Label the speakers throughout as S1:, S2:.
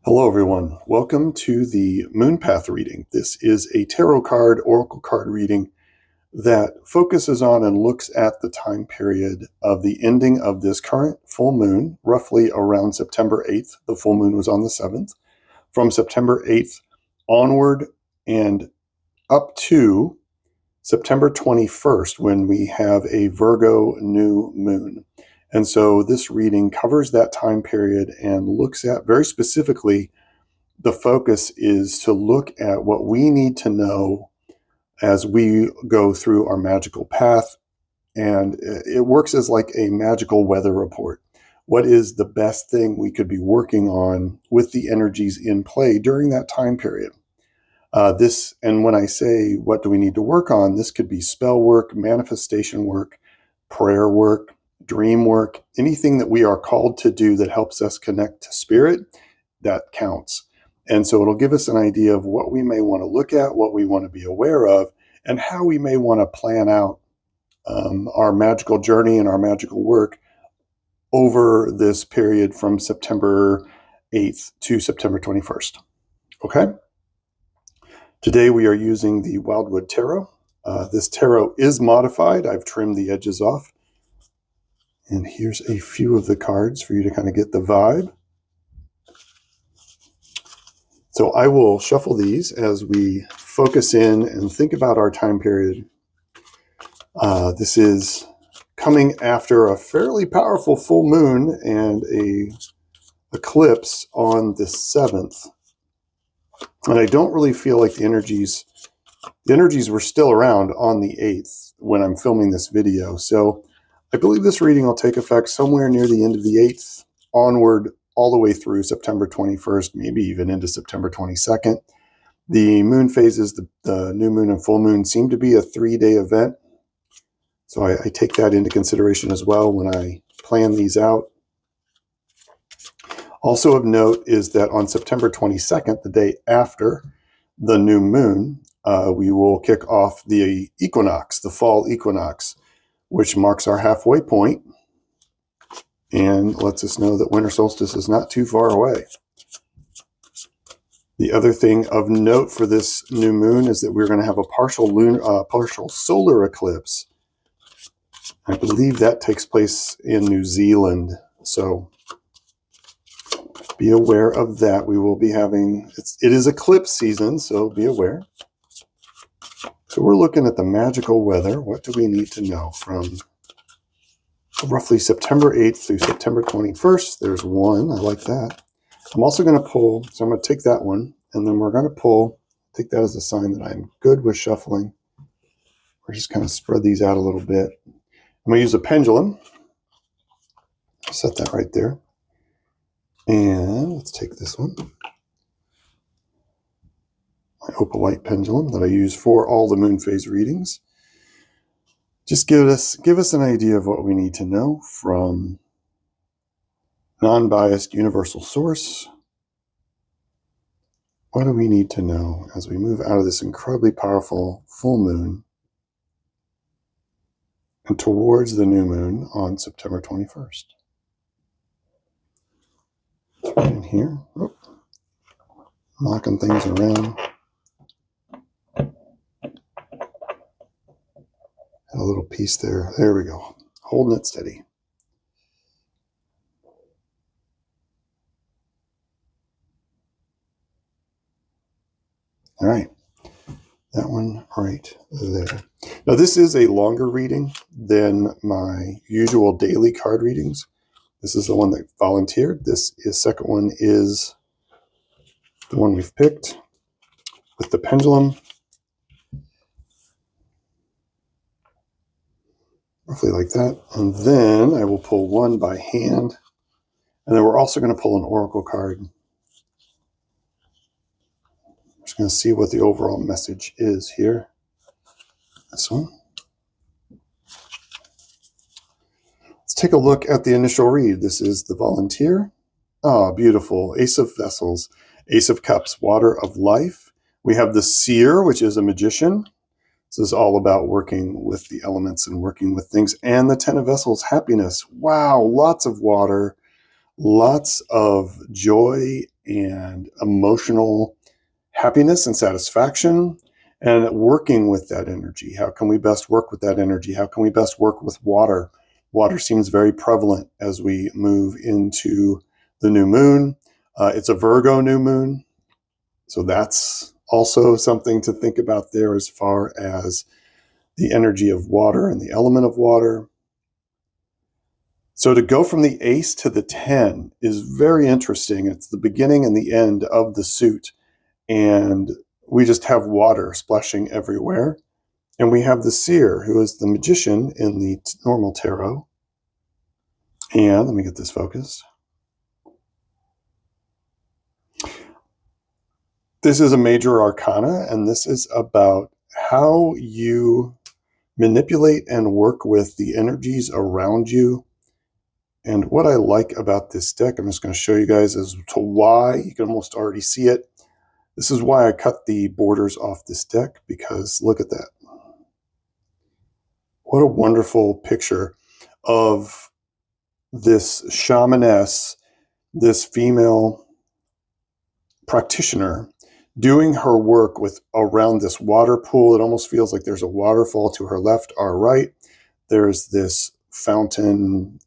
S1: Hello, everyone. Welcome to the Moon Path reading. This is a tarot card, oracle card reading that focuses on and looks at the time period of the ending of this current full moon, roughly around September 8th. The full moon was on the 7th. From September 8th onward and up to September 21st, when we have a Virgo new moon. And so this reading covers that time period and looks at very specifically, the focus is to look at what we need to know as we go through our magical path. And it works as like a magical weather report. What is the best thing we could be working on with the energies in play during that time period? And when I say what do we need to work on, this could be spell work, manifestation work, prayer work, dream work, anything that we are called to do that helps us connect to spirit, that counts. And so it'll give us an idea of what we may want to look at, what we want to be aware of, and how we may want to plan out our magical journey and our magical work over this period from September 8th to September 21st. Okay? Today we are using the Wildwood Tarot. This tarot is modified. I've trimmed the edges off. And here's a few of the cards for you to kind of get the vibe. So I will shuffle these as we focus in and think about our time period. This is coming after a fairly powerful full moon and a eclipse on the 7th. And I don't really feel like the energies were still around on the 8th when I'm filming this video. So I believe this reading will take effect somewhere near the end of the 8th onward, all the way through September 21st, maybe even into September 22nd. The moon phases, the new moon and full moon, seem to be a 3-day event. So I take that into consideration as well when I plan these out. Also of note is that on September 22nd, the day after the new moon, we will kick off the equinox, the fall equinox, which marks our halfway point and lets us know that winter solstice is not too far away. The other thing of note for this new moon is that we're going to have a partial solar eclipse. I believe that takes place in New Zealand, so be aware of that. We will be having, it is eclipse season, so be aware. So we're looking at the magical weather. What do we need to know from roughly September 8th through September 21st? There's one. I like that. I'm also going to pull, so I'm going to take that one, and then we're going to pull, take that as a sign that I'm good with shuffling. We're just kind of spread these out a little bit. I'm going to use a pendulum. Set that right there. And let's take this one. My opalite pendulum that I use for all the moon phase readings. Just give us an idea of what we need to know from non-biased universal source. What do we need to know as we move out of this incredibly powerful full moon and towards the new moon on September 21st? Let's put in here. Oh, knocking things around. Had a little piece there. There we go. Holding it steady. All right. That one right there. Now, this is a longer reading than my usual daily card readings. This is the one that volunteered. This second one is the one we've picked with the pendulum. Roughly like that. And then I will pull one by hand. And then we're also going to pull an oracle card. I'm just going to see what the overall message is here. This one. Let's take a look at the initial read. This is the volunteer. Ah, beautiful. Ace of Vessels, Ace of Cups, Water of Life. We have the Seer, which is a magician. This is all about working with the elements and working with things. And the Ten of Vessels, happiness. Wow, lots of water, lots of joy and emotional happiness and satisfaction, and working with that energy. How can we best work with that energy? How can we best work with water? Water seems very prevalent as we move into the new moon. It's a Virgo new moon, so that's also something to think about there as far as the energy of water and the element of water. So to go from the ace to the 10 is very interesting. It's the beginning and the end of the suit. And we just have water splashing everywhere. And we have the seer, who is the magician in the normal tarot. And let me get this focused. This is a major arcana, and this is about how you manipulate and work with the energies around you. And what I like about this deck, I'm just going to show you guys as to why. You can almost already see it. This is why I cut the borders off this deck, because look at that. What a wonderful picture of this shamaness, this female practitioner, doing her work with around this water pool. It almost feels like there's a waterfall to her left, our right. There's this fountain,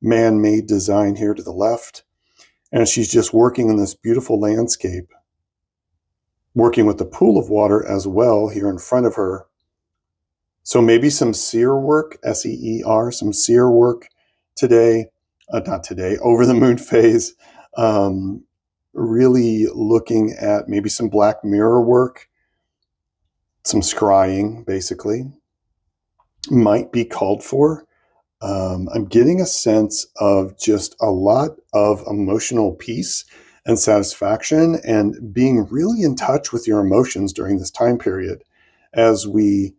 S1: man-made design here to the left. And she's just working in this beautiful landscape, working with the pool of water as well here in front of her. So maybe some seer work, S-E-E-R, some seer work today, not today, over the moon phase. Really looking at maybe some black mirror work, some scrying, basically, might be called for. I'm getting a sense of just a lot of emotional peace and satisfaction and being really in touch with your emotions during this time period as we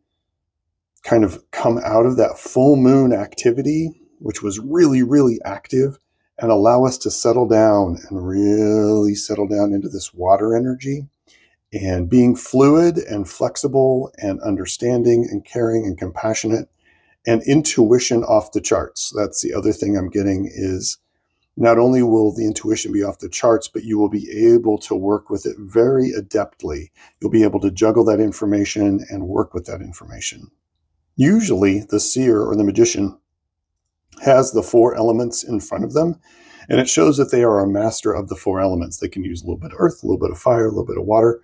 S1: kind of come out of that full moon activity, which was really, really active, and allow us to settle down and really settle down into this water energy and being fluid and flexible and understanding and caring and compassionate and intuition off the charts. That's the other thing I'm getting is not only will the intuition be off the charts, but you will be able to work with it very adeptly. You'll be able to juggle that information and work with that information. Usually the seer or the magician has the 4 elements in front of them, and it shows that they are a master of the 4 elements. They can use a little bit of earth, a little bit of fire, a little bit of water,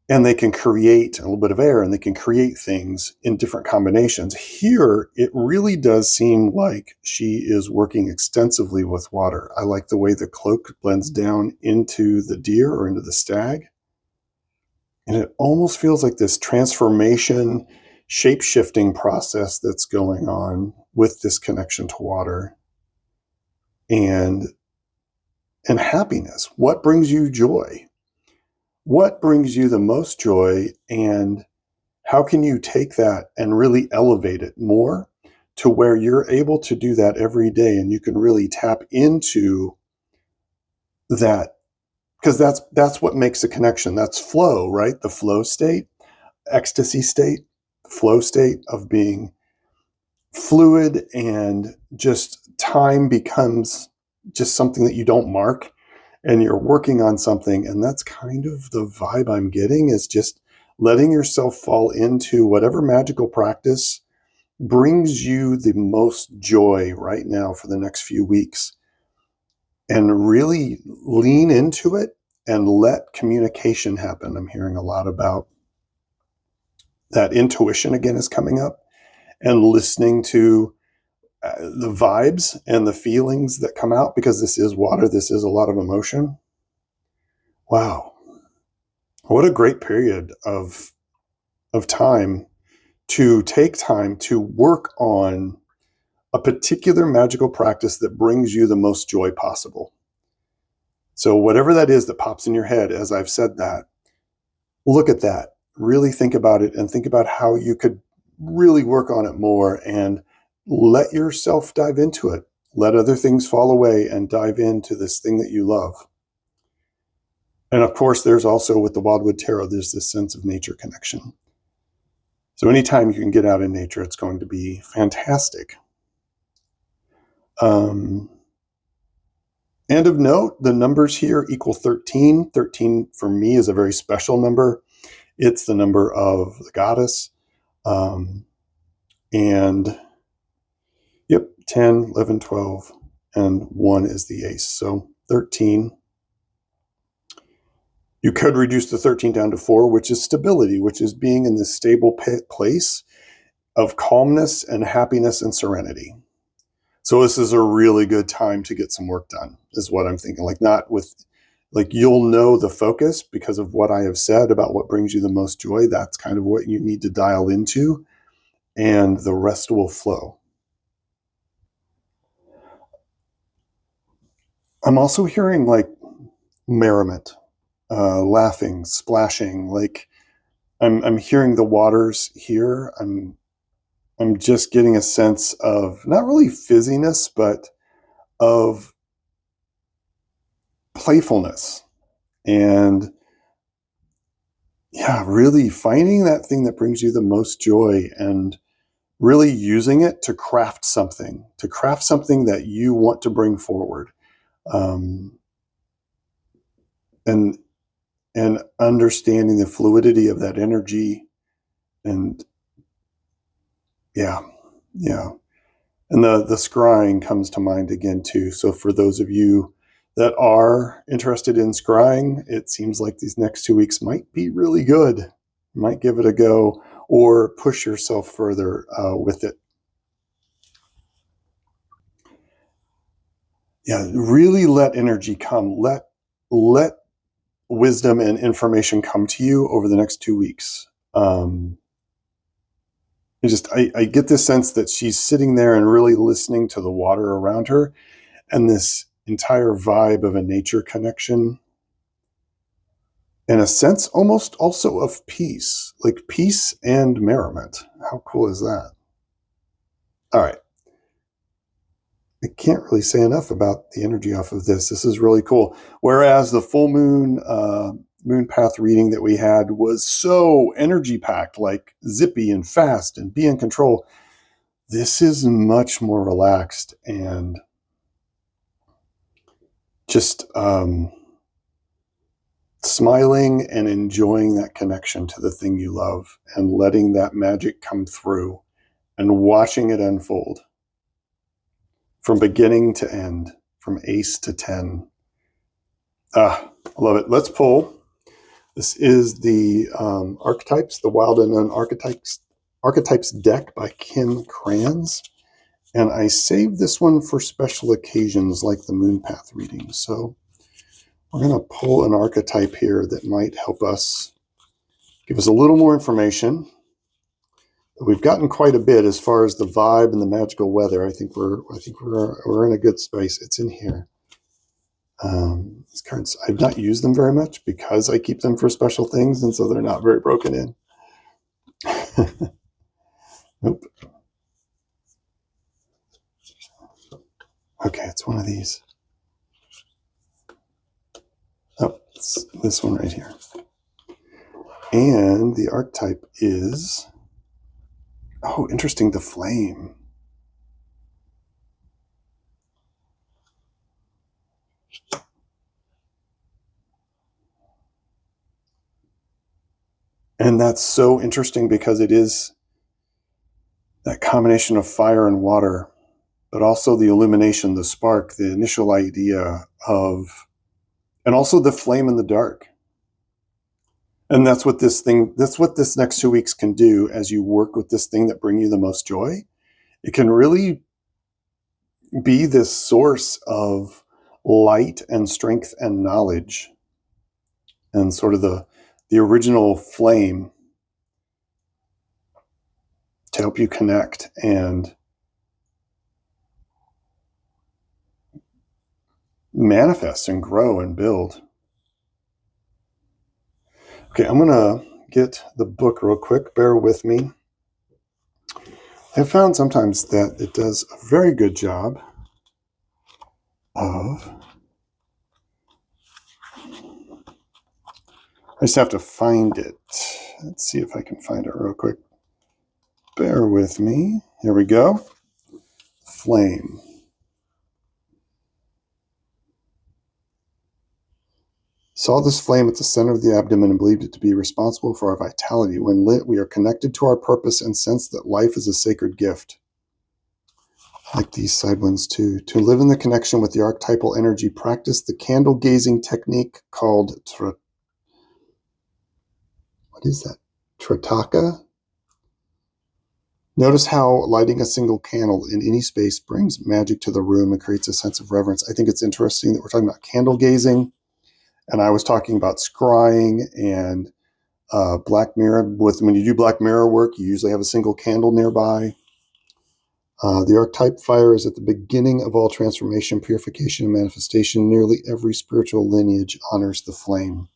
S1: and they can create a little bit of air, and they can create things in different combinations. Here, it really does seem like she is working extensively with water. I like the way the cloak blends down into the deer or into the stag. And it almost feels like this transformation, shape-shifting process that's going on with this connection to water and happiness. What brings you joy? What brings you the most joy, and how can you take that and really elevate it more to where you're able to do that every day and you can really tap into that? Because that's what makes a connection. That's flow, right? The flow state, ecstasy state, flow state of being fluid, and just time becomes just something that you don't mark and you're working on something. And that's kind of the vibe I'm getting, is just letting yourself fall into whatever magical practice brings you the most joy right now for the next few weeks, and really lean into it and let communication happen. I'm hearing a lot about that. Intuition again is coming up, and listening to the vibes and the feelings that come out, because this is water. This is a lot of emotion. Wow. What a great period of time to take time to work on a particular magical practice that brings you the most joy possible. So whatever that is that pops in your head as I've said that, look at that. Really think about it, and think about how you could really work on it more, and let yourself dive into it. Let other things fall away and dive into this thing that you love. And of course, there's also, with the Wildwood Tarot, there's this sense of nature connection. So anytime you can get out in nature, it's going to be fantastic. And of note, the numbers here equal 13. 13 for me is a very special number. It's the number of the goddess. And yep, 10, 11, 12, and 1 is the ace. So 13. You could reduce the 13 down to 4, which is stability, which is being in this stable place of calmness and happiness and serenity. So this is a really good time to get some work done, is what I'm thinking. You'll know the focus because of what I have said about what brings you the most joy. That's kind of what you need to dial into, and the rest will flow. I'm also hearing merriment, laughing, splashing. I'm hearing the waters here. I'm just getting a sense of not really fizziness, but of playfulness. And yeah, really finding that thing that brings you the most joy and really using it to craft something that you want to bring forward. And understanding the fluidity of that energy. And yeah. And the scrying comes to mind again too. So for those of you that are interested in scrying, it seems like these next 2 weeks might be really good. You might give it a go or push yourself further with it. Yeah, really let energy come. Let wisdom and information come to you over the next 2 weeks. I get this sense that she's sitting there and really listening to the water around her, and this entire vibe of a nature connection, and a sense almost also of peace, like peace and merriment. How cool is that? All right. I can't really say enough about the energy off of this. This is really cool. Whereas the full moon moon path reading that we had was so energy packed, like zippy and fast and be in control, this is much more relaxed and just smiling and enjoying that connection to the thing you love and letting that magic come through and watching it unfold from beginning to end, from ace to 10. I love it. Let's pull. This is the Archetypes, the Wild Unknown Archetypes deck by Kim Kranz. And I saved this one for special occasions like the Moon Path reading. So we're going to pull an archetype here that might help us, give us a little more information. We've gotten quite a bit as far as the vibe and the magical weather. I think we're in a good space. It's in here. These cards, I've not used them very much because I keep them for special things, and so they're not very broken in. Nope. Okay, it's one of these. Oh, it's this one right here. And the archetype is, oh, interesting, the flame. And that's so interesting because it is that combination of fire and water, but also the illumination, the spark, the initial idea of, and also the flame in the dark. And that's what this next 2 weeks can do as you work with this thing that bring you the most joy. It can really be this source of light and strength and knowledge and sort of the original flame to help you connect and manifest and grow and build. Okay, I'm going to get the book real quick. Bear with me. I've found sometimes that it does a very good job of, I just have to find it. Let's see if I can find it real quick. Bear with me. Here we go. Flame. Saw this flame at the center of the abdomen and believed it to be responsible for our vitality. When lit, we are connected to our purpose and sense that life is a sacred gift. I like these side ones too. To live in the connection with the archetypal energy, practice the candle gazing technique called what is that? Tritaka? Notice how lighting a single candle in any space brings magic to the room and creates a sense of reverence. I think it's interesting that we're talking about candle gazing, and I was talking about scrying and black mirror. When you do black mirror work, you usually have a single candle nearby. The archetype fire is at the beginning of all transformation, purification, and manifestation. Nearly every spiritual lineage honors the flame.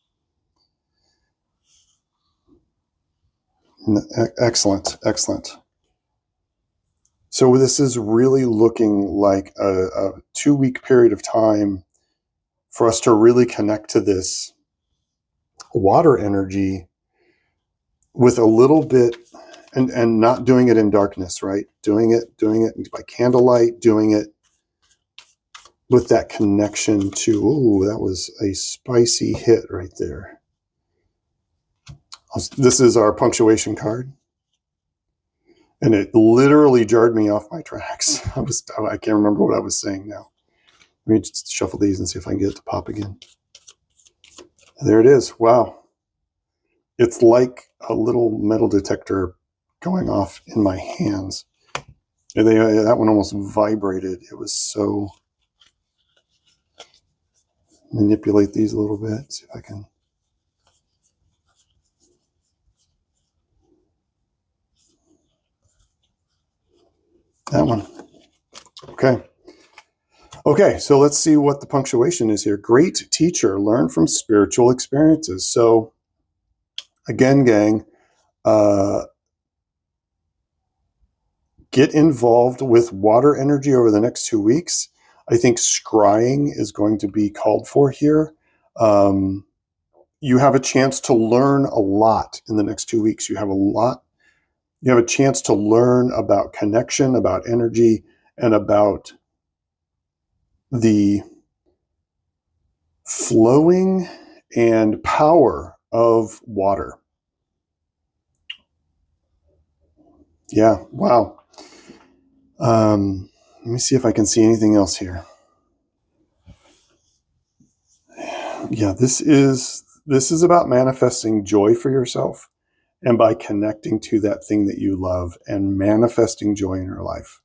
S1: Excellent, excellent. So this is really looking like a 2-week period of time for us to really connect to this water energy with a little bit, and not doing it in darkness, right? Doing it by candlelight, doing it with that connection to, ooh, that was a spicy hit right there. This is our punctuation card. And it literally jarred me off my tracks. I can't remember what I was saying now. Let me just shuffle these and see if I can get it to pop again. There it is. Wow. It's like a little metal detector going off in my hands. That one almost vibrated. It was so... Manipulate these a little bit. See if I can... That one. Okay, so let's see what the punctuation is here. Great teacher, learn from spiritual experiences. So, again, gang, get involved with water energy over the next 2 weeks. I think scrying is going to be called for here. You have a chance to learn a lot in the next 2 weeks. You have a chance to learn about connection, about energy, and about the flowing and power of water. Yeah, wow. Let me see if I can see anything else here. Yeah, this is about manifesting joy for yourself, and by connecting to that thing that you love and manifesting joy in your life.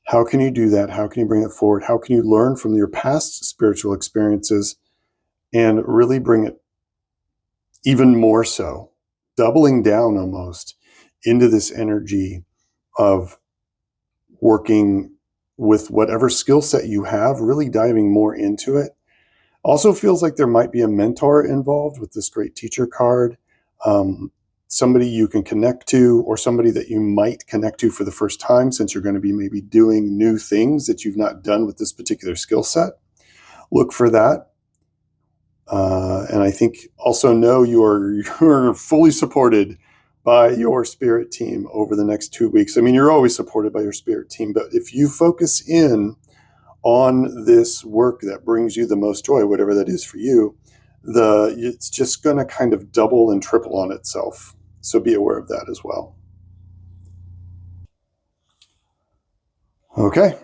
S1: How can you do that? How can you bring it forward? How can you learn from your past spiritual experiences and really bring it even more so, doubling down almost into this energy of working with whatever skill set you have, really diving more into it. Also feels like there might be a mentor involved with this great teacher card. Somebody you can connect to, or somebody that you might connect to for the first time, since you're going to be maybe doing new things that you've not done with this particular skill set. Look for that. And I think also know you're fully supported by your spirit team over the next 2 weeks. I mean, you're always supported by your spirit team, but if you focus in on this work that brings you the most joy, whatever that is for you, it's just going to kind of double and triple on itself. So be aware of that as well. Okay,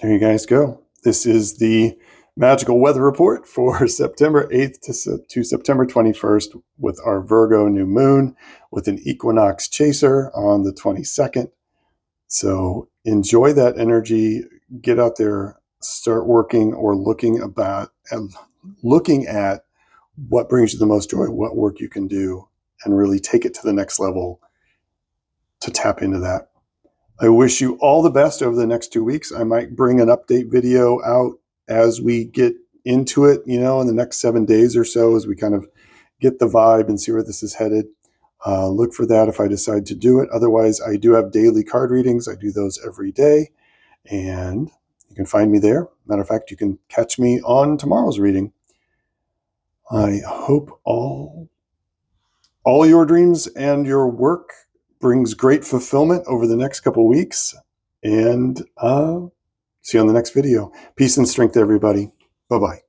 S1: there you guys go. This is the magical weather report for September 8th to September 21st with our Virgo new moon with an equinox chaser on the 22nd. So enjoy that energy. Get out there, start working or looking at what brings you the most joy, what work you can do, and really take it to the next level to tap into that. I wish you all the best over the next 2 weeks. I might bring an update video out as we get into it, in the next 7 days or so, as we kind of get the vibe and see where this is headed. Look for that if I decide to do it. Otherwise, I do have daily card readings. I do those every day, and you can find me there. Matter of fact, you can catch me on tomorrow's reading. I hope all your dreams and your work brings great fulfillment over the next couple weeks, and see you on the next video. Peace and strength, everybody. Bye-bye.